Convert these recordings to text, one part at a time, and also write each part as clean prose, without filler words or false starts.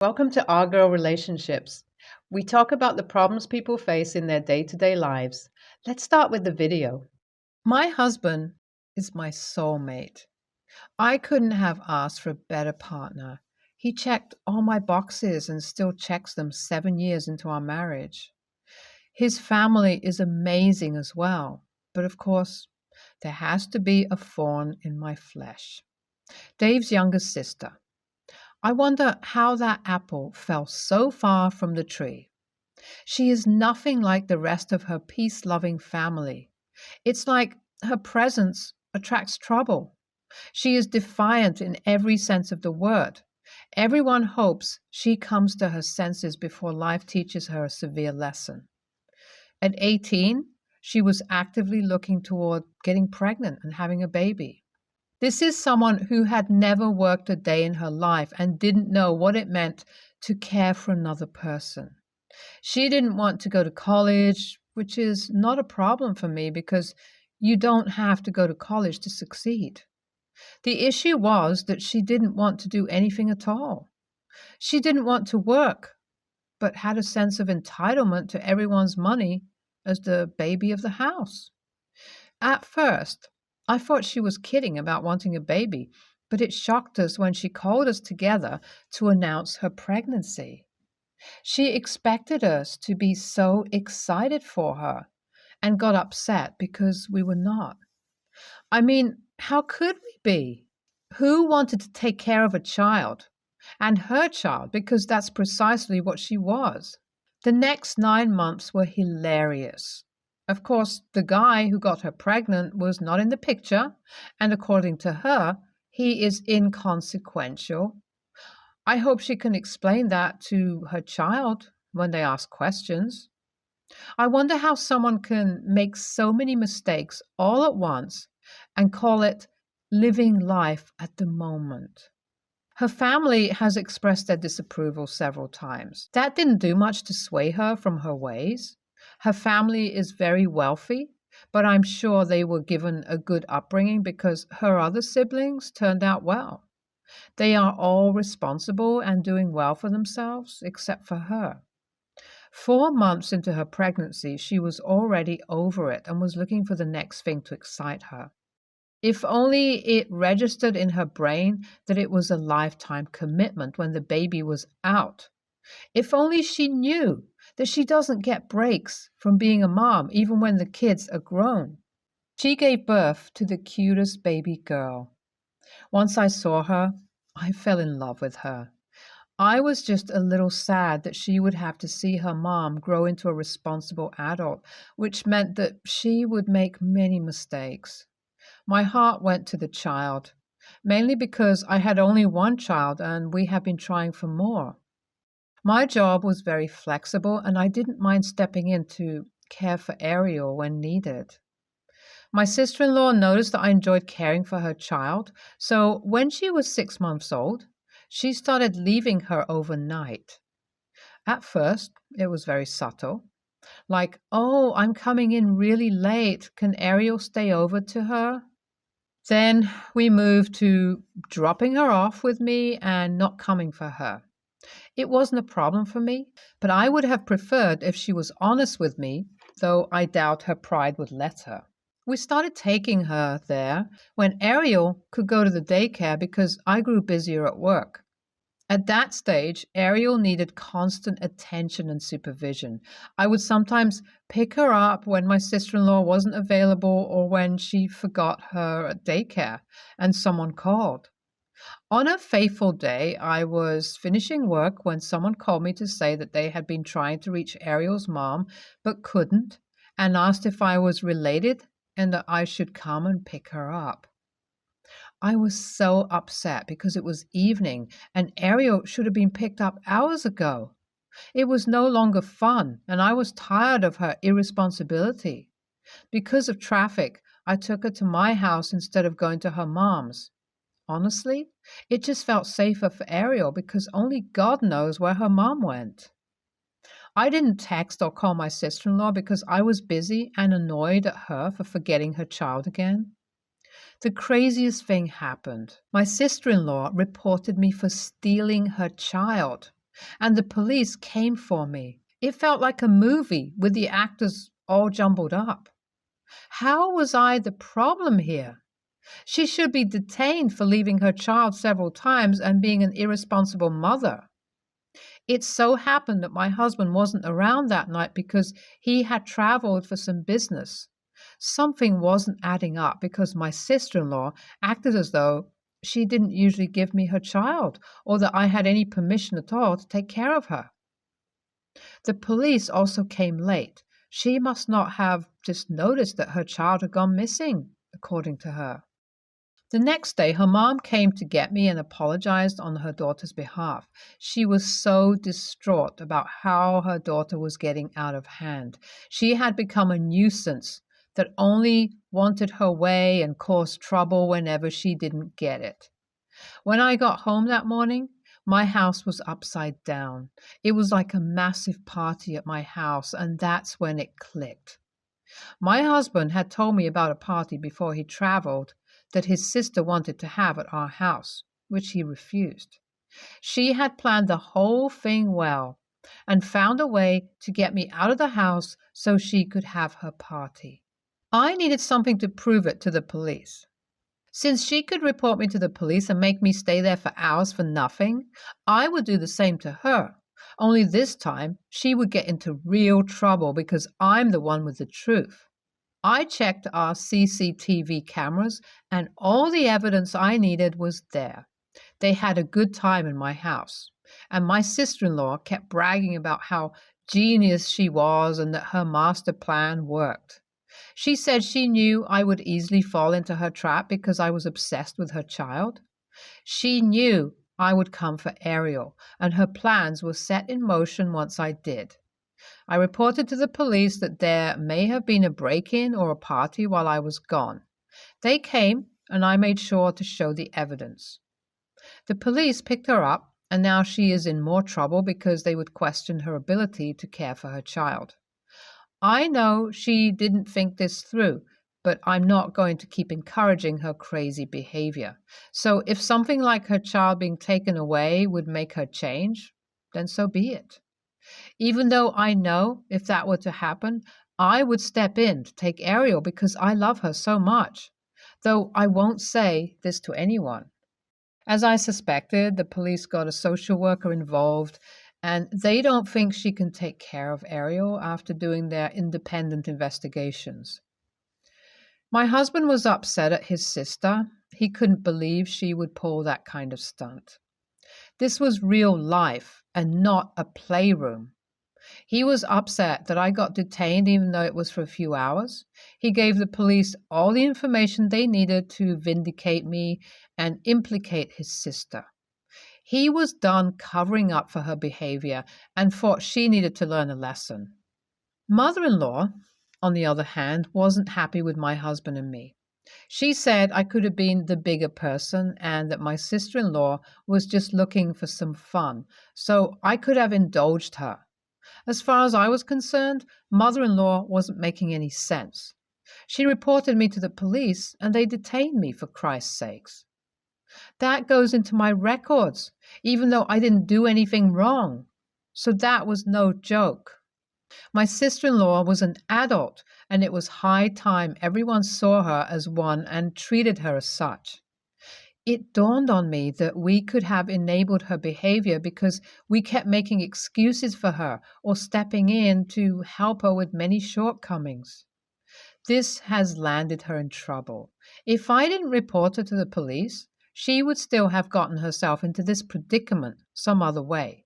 Welcome to Our Girl Relationships. We talk about the problems people face in their day to day lives. Let's start with the video. My husband is my soulmate. I couldn't have asked for a better partner. He checked all my boxes and still checks them 7 years into our marriage. His family is amazing as well, but of course, there has to be a thorn in my flesh. Dave's younger sister. I wonder how that apple fell so far from the tree. She is nothing like the rest of her peace loving family. It's like her presence attracts trouble. She is defiant in every sense of the word. Everyone hopes she comes to her senses before life teaches her a severe lesson. At 18, she was actively looking toward getting pregnant and having a baby. This is someone who had never worked a day in her life and didn't know what it meant to care for another person. She didn't want to go to college, which is not a problem for me because you don't have to go to college to succeed. The issue was that she didn't want to do anything at all. She didn't want to work, but had a sense of entitlement to everyone's money as the baby of the house. At first, I thought she was kidding about wanting a baby, but it shocked us when she called us together to announce her pregnancy. She expected us to be so excited for her and got upset because we were not. I mean, how could we be? Who wanted to take care of a child and her child because that's precisely what she was? The next 9 months were hilarious. Of course, the guy who got her pregnant was not in the picture, and according to her, he is inconsequential. I hope she can explain that to her child when they ask questions. I wonder how someone can make so many mistakes all at once and call it living life at the moment. Her family has expressed their disapproval several times. That didn't do much to sway her from her ways. Her family is very wealthy, but I'm sure they were given a good upbringing because her other siblings turned out well. They are all responsible and doing well for themselves, except for her. 4 months into her pregnancy, she was already over it and was looking for the next thing to excite her. If only it registered in her brain that it was a lifetime commitment when the baby was out. If only she knew that she doesn't get breaks from being a mom even when the kids are grown. She gave birth to the cutest baby girl. Once I saw her, I fell in love with her. I was just a little sad that she would have to see her mom grow into a responsible adult, which meant that she would make many mistakes. My heart went to the child, mainly because I had only one child and we had been trying for more. My job was very flexible and I didn't mind stepping in to care for Ariel when needed. My sister-in-law noticed that I enjoyed caring for her child, so when she was 6 months old, she started leaving her overnight. At first, it was very subtle, like, "Oh, I'm coming in really late. Can Ariel stay over to her?" Then we moved to dropping her off with me and not coming for her. It wasn't a problem for me, but I would have preferred if she was honest with me, though I doubt her pride would let her. We started taking her there when Ariel could go to the daycare because I grew busier at work. At that stage, Ariel needed constant attention and supervision. I would sometimes pick her up when my sister-in-law wasn't available or when she forgot her at daycare and someone called. On a fateful day, I was finishing work when someone called me to say that they had been trying to reach Ariel's mom but couldn't and asked if I was related and that I should come and pick her up. I was so upset because it was evening and Ariel should have been picked up hours ago. It was no longer fun, and I was tired of her irresponsibility. Because of traffic, I took her to my house instead of going to her mom's. Honestly, it just felt safer for Ariel because only God knows where her mom went. I didn't text or call my sister-in-law because I was busy and annoyed at her for forgetting her child again. The craziest thing happened. My sister-in-law reported me for stealing her child. and the police came for me. It felt like a movie with the actors all jumbled up. How was I the problem here? She should be detained for leaving her child several times and being an irresponsible mother. It so happened that my husband wasn't around that night because he had traveled for some business. Something wasn't adding up because my sister-in-law acted as though she didn't usually give me her child or that I had any permission at all to take care of her. The police also came late. She must not have just noticed that her child had gone missing, according to her. The next day, her mom came to get me and apologized on her daughter's behalf. She was so distraught about how her daughter was getting out of hand. She had become a nuisance that only wanted her way and caused trouble whenever she didn't get it. When I got home that morning, my house was upside down. It was like a massive party at my house, and that's when it clicked. My husband had told me about a party before he traveled that his sister wanted to have at our house, which he refused. She had planned the whole thing well and found a way to get me out of the house so she could have her party. I needed something to prove it to the police. Since she could report me to the police and make me stay there for hours for nothing, I would do the same to her. Only this time, she would get into real trouble because I'm the one with the truth. I checked our CCTV cameras, and all the evidence I needed was there. They had a good time in my house, and my sister-in-law kept bragging about how genius she was and that her master plan worked. She said she knew I would easily fall into her trap because I was obsessed with her child. She knew I would come for Ariel, and her plans were set in motion once I did. I reported to the police that there may have been a break-in or a party while I was gone. They came, and I made sure to show the evidence. The police picked her up, and now she is in more trouble because they would question her ability to care for her child. I know she didn't think this through, but I'm not going to keep encouraging her crazy behavior. So if something like her child being taken away would make her change, then so be it. Even though I know if that were to happen, I would step in to take Ariel because I love her so much, though I won't say this to anyone. As I suspected, the police got a social worker involved, and they don't think she can take care of Ariel after doing their independent investigations. My husband was upset at his sister. He couldn't believe she would pull that kind of stunt. This was real life and not a playroom. He was upset that I got detained even though it was for a few hours. He gave the police all the information they needed to vindicate me and implicate his sister. He was done covering up for her behavior and thought she needed to learn a lesson. Mother-in-law, on the other hand, wasn't happy with my husband and me. She said I could have been the bigger person and that my sister-in-law was just looking for some fun, so I could have indulged her. As far as I was concerned, mother-in-law wasn't making any sense. She reported me to the police and they detained me, for Christ's sakes. That goes into my records, even though I didn't do anything wrong. So that was no joke. My sister-in-law was an adult, and it was high time everyone saw her as one and treated her as such. It dawned on me that we could have enabled her behavior because we kept making excuses for her or stepping in to help her with many shortcomings. This has landed her in trouble. If I didn't report her to the police, she would still have gotten herself into this predicament some other way.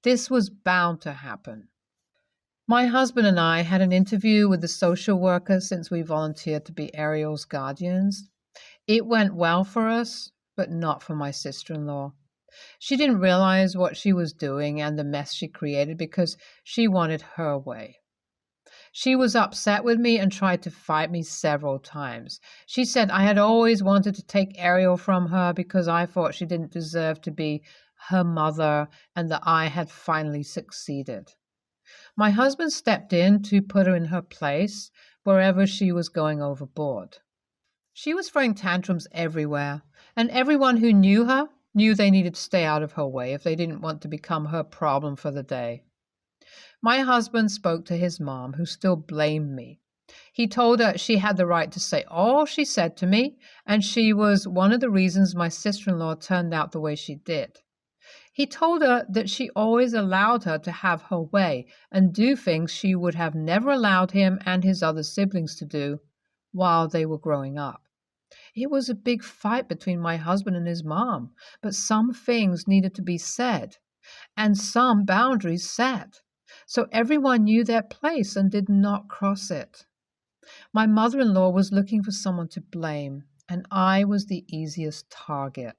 This was bound to happen. My husband and I had an interview with the social worker since we volunteered to be Ariel's guardians. It went well for us, but not for my sister-in-law. She didn't realize what she was doing and the mess she created because she wanted her way. She was upset with me and tried to fight me several times. She said I had always wanted to take Ariel from her because I thought she didn't deserve to be her mother and that I had finally succeeded. My husband stepped in to put her in her place wherever she was going overboard. She was throwing tantrums everywhere, and everyone who knew her knew they needed to stay out of her way if they didn't want to become her problem for the day. My husband spoke to his mom, who still blamed me. He told her she had the right to say all she said to me, and she was one of the reasons my sister-in-law turned out the way she did. He told her that she always allowed her to have her way and do things she would have never allowed him and his other siblings to do while they were growing up. It was a big fight between my husband and his mom, but some things needed to be said and some boundaries set. So everyone knew their place and did not cross it. My mother-in-law was looking for someone to blame, and I was the easiest target.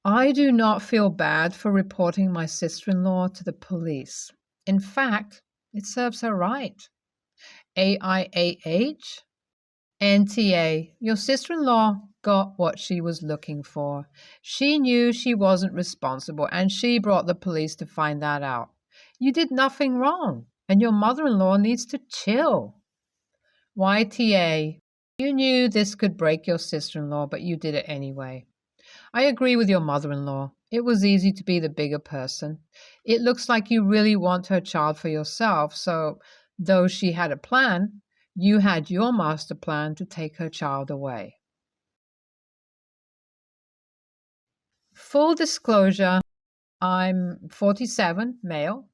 I do not feel bad for reporting my sister-in-law to the police. In fact, it serves her right. AIAH? NTA, your sister-in-law got what she was looking for. She knew she wasn't responsible, and she brought the police to find that out. You did nothing wrong, and your mother-in-law needs to chill. YTA, you knew this could break your sister-in-law, but you did it anyway. I agree with your mother-in-law. It was easy to be the bigger person. It looks like you really want her child for yourself, so though she had a plan, you had your master plan to take her child away. Full disclosure, I'm 47, male,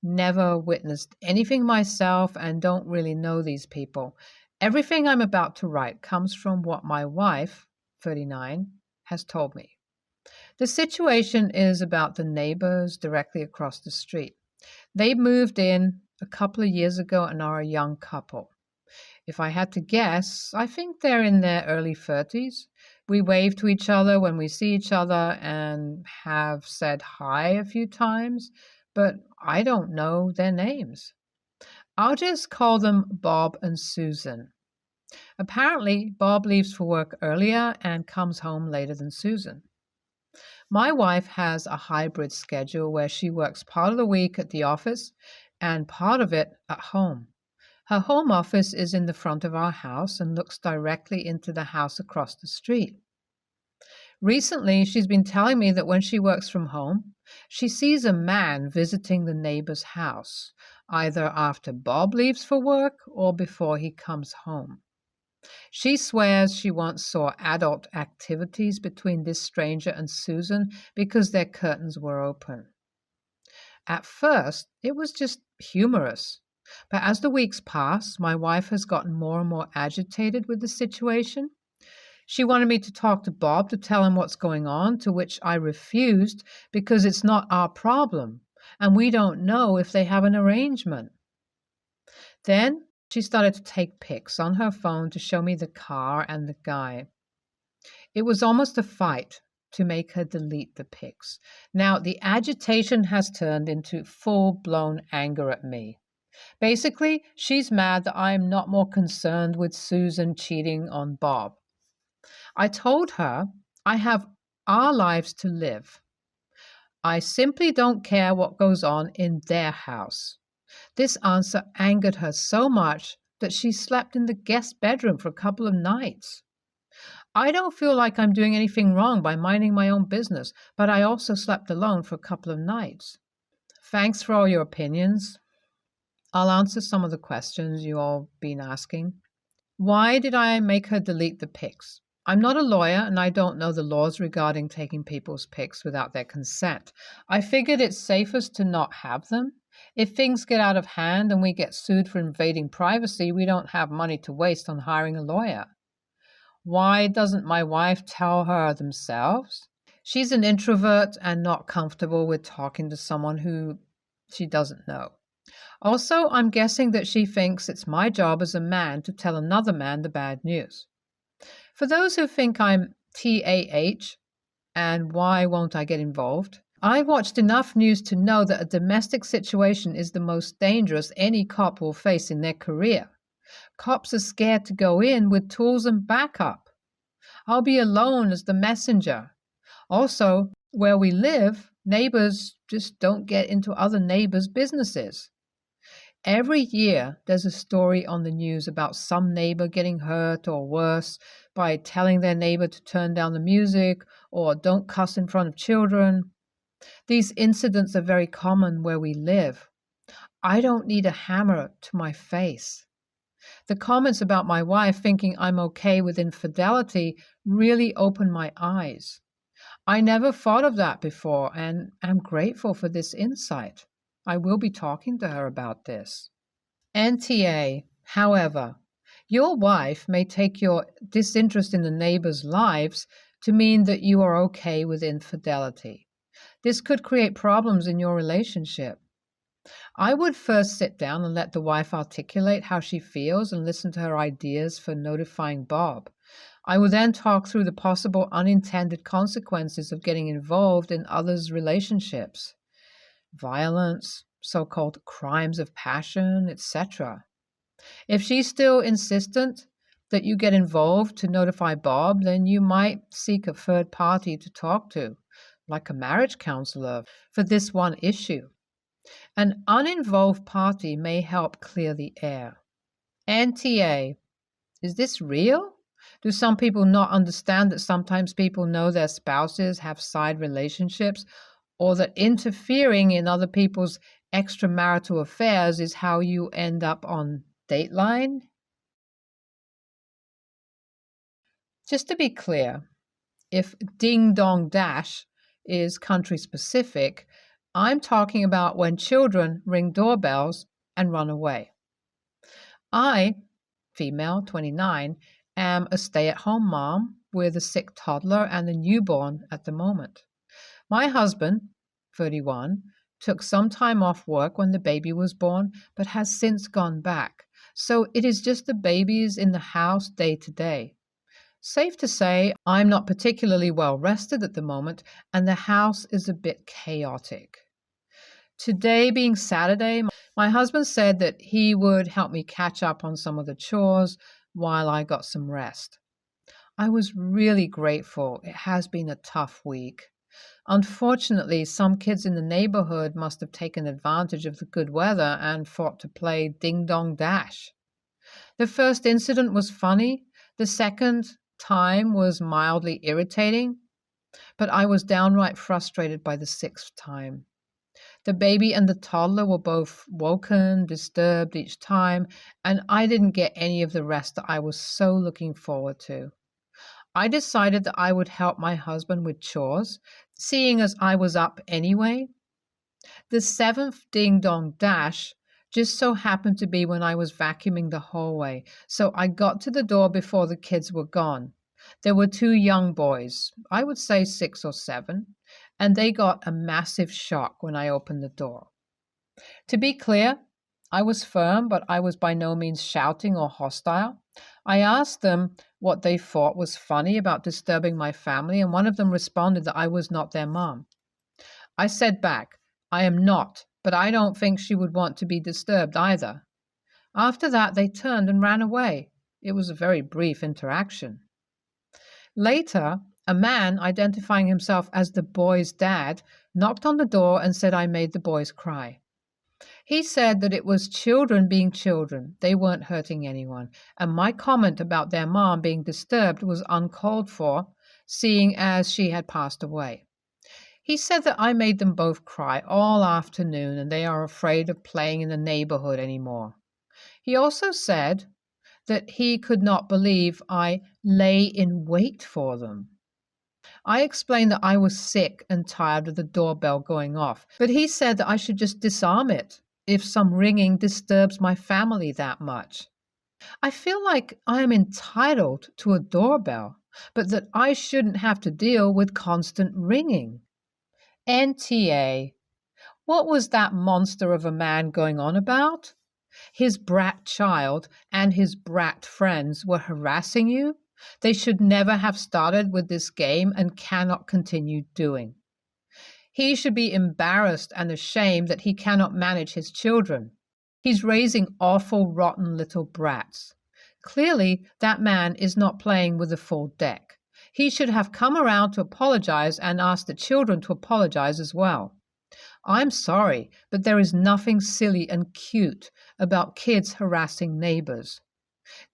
never witnessed anything myself and don't really know these people. Everything I'm about to write comes from what my wife, 39, has told me. The situation is about the neighbors directly across the street. They moved in a couple of years ago and are a young couple. If I had to guess, I think they're in their early 30s. We wave to each other when we see each other and have said hi a few times, but I don't know their names. I'll just call them Bob and Susan. Apparently, Bob leaves for work earlier and comes home later than Susan. My wife has a hybrid schedule where she works part of the week at the office and part of it at home. Her home office is in the front of our house and looks directly into the house across the street. Recently, she's been telling me that when she works from home, she sees a man visiting the neighbor's house, either after Bob leaves for work or before he comes home. She swears she once saw adult activities between this stranger and Susan because their curtains were open. At first, it was just humorous. But as the weeks pass, my wife has gotten more and more agitated with the situation. She wanted me to talk to Bob to tell him what's going on, to which I refused because it's not our problem, and we don't know if they have an arrangement. Then she started to take pics on her phone to show me the car and the guy. It was almost a fight to make her delete the pics. Now, the agitation has turned into full-blown anger at me. Basically, she's mad that I am not more concerned with Susan cheating on Bob. I told her I have our lives to live. I simply don't care what goes on in their house. This answer angered her so much that she slept in the guest bedroom for a couple of nights. I don't feel like I'm doing anything wrong by minding my own business, but I also slept alone for a couple of nights. Thanks for all your opinions. I'll answer some of the questions you all been asking. Why did I make her delete the pics? I'm not a lawyer and I don't know the laws regarding taking people's pics without their consent. I figured it's safest to not have them. If things get out of hand and we get sued for invading privacy, we don't have money to waste on hiring a lawyer. Why doesn't my wife tell her themselves? She's an introvert and not comfortable with talking to someone who she doesn't know. Also, I'm guessing that she thinks it's my job as a man to tell another man the bad news. For those who think I'm TAH and why won't I get involved, I've watched enough news to know that a domestic situation is the most dangerous any cop will face in their career. Cops are scared to go in with tools and backup. I'll be alone as the messenger. Also, where we live, neighbors just don't get into other neighbors' businesses. Every year, there's a story on the news about some neighbor getting hurt or worse by telling their neighbor to turn down the music or don't cuss in front of children. These incidents are very common where we live. I don't need a hammer to my face. The comments about my wife thinking I'm okay with infidelity really opened my eyes. I never thought of that before and am grateful for this insight. I will be talking to her about this. NTA, however, your wife may take your disinterest in the neighbors' lives to mean that you are okay with infidelity. This could create problems in your relationship. I would first sit down and let the wife articulate how she feels and listen to her ideas for notifying Bob. I would then talk through the possible unintended consequences of getting involved in others' relationships, violence, so-called crimes of passion, etc. If she's still insistent that you get involved to notify Bob, then you might seek a third party to talk to, like a marriage counselor, for this one issue. An uninvolved party may help clear the air. NTA, is this real? Do some people not understand that sometimes people know their spouses have side relationships, or that interfering in other people's extramarital affairs is how you end up on Dateline? Just to be clear, if Ding Dong Dash is country specific, I'm talking about when children ring doorbells and run away. I, female, 29, am a stay-at-home mom with a sick toddler and a newborn at the moment. My husband, 31, took some time off work when the baby was born, but has since gone back. So it is just the babies in the house day to day. Safe to say, I'm not particularly well rested at the moment, and the house is a bit chaotic. Today being Saturday, my husband said that he would help me catch up on some of the chores while I got some rest. I was really grateful. It has been a tough week. Unfortunately, some kids in the neighborhood must have taken advantage of the good weather and thought to play Ding Dong Dash. The first incident was funny. The second time was mildly irritating, but I was downright frustrated by the sixth time. The baby and the toddler were both woken, disturbed each time, and I didn't get any of the rest that I was so looking forward to. I decided that I would help my husband with chores, seeing as I was up anyway. The seventh Ding Dong Dash just so happened to be when I was vacuuming the hallway, so I got to the door before the kids were gone. There were two young boys, I would say 6 or 7, and they got a massive shock when I opened the door. To be clear, I was firm, but I was by no means shouting or hostile. I asked them what they thought was funny about disturbing my family, and one of them responded that I was not their mom. I said back, I am not, but I don't think she would want to be disturbed either. After that, they turned and ran away. It was a very brief interaction. Later, a man identifying himself as the boy's dad knocked on the door and said I made the boys cry. He said that it was children being children. They weren't hurting anyone. And my comment about their mom being disturbed was uncalled for, seeing as she had passed away. He said that I made them both cry all afternoon and they are afraid of playing in the neighborhood anymore. He also said that he could not believe I lay in wait for them. I explained that I was sick and tired of the doorbell going off, but he said that I should just disarm it if some ringing disturbs my family that much. I feel like I am entitled to a doorbell, but that I shouldn't have to deal with constant ringing. NTA, what was that monster of a man going on about? His brat child and his brat friends were harassing you? They should never have started with this game and cannot continue doing. He should be embarrassed and ashamed that he cannot manage his children. He's raising awful, rotten little brats. Clearly, that man is not playing with the full deck. He should have come around to apologize and ask the children to apologize as well. I'm sorry, but there is nothing silly and cute about kids harassing neighbors.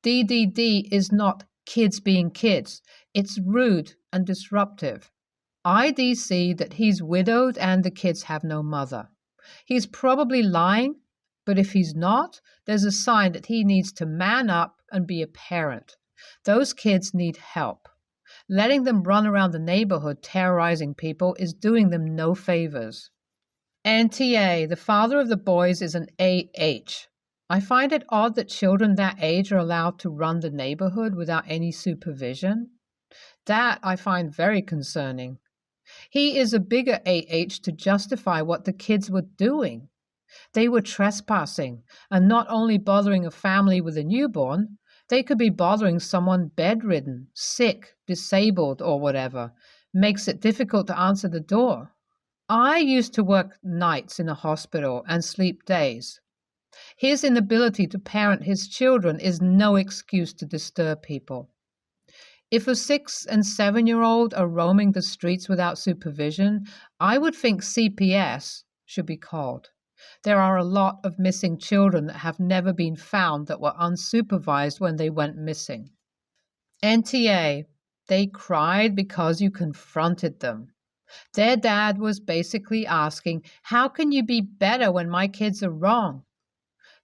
DDD is not kids being kids. It's rude and disruptive. ID see that he's widowed and the kids have no mother. He's probably lying, but if he's not, there's a sign that he needs to man up and be a parent. Those kids need help. Letting them run around the neighborhood terrorizing people is doing them no favors. NTA, the father of the boys, is an AH. I find it odd that children that age are allowed to run the neighborhood without any supervision. That I find very concerning. He is a bigger AH to justify what the kids were doing. They were trespassing and not only bothering a family with a newborn, they could be bothering someone bedridden, sick, disabled, or whatever. Makes it difficult to answer the door. I used to work nights in a hospital and sleep days. His inability to parent his children is no excuse to disturb people. If a 6 and 7-year-old are roaming the streets without supervision, I would think CPS should be called. There are a lot of missing children that have never been found that were unsupervised when they went missing. NTA, they cried because you confronted them. Their dad was basically asking, how can you be better when my kids are wrong?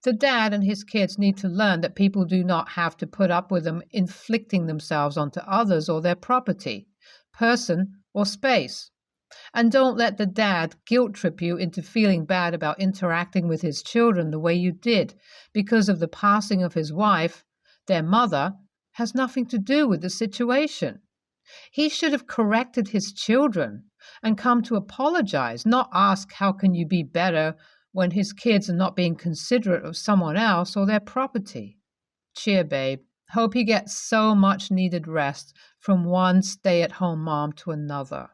The dad and his kids need to learn that people do not have to put up with them inflicting themselves onto others or their property, person, or space. And don't let the dad guilt trip you into feeling bad about interacting with his children the way you did because of the passing of his wife. Their mother has nothing to do with the situation. He should have corrected his children and come to apologize, not ask how can you be better when his kids are not being considerate of someone else or their property. Cheer, babe. Hope he gets so much needed rest from one stay-at-home mom to another.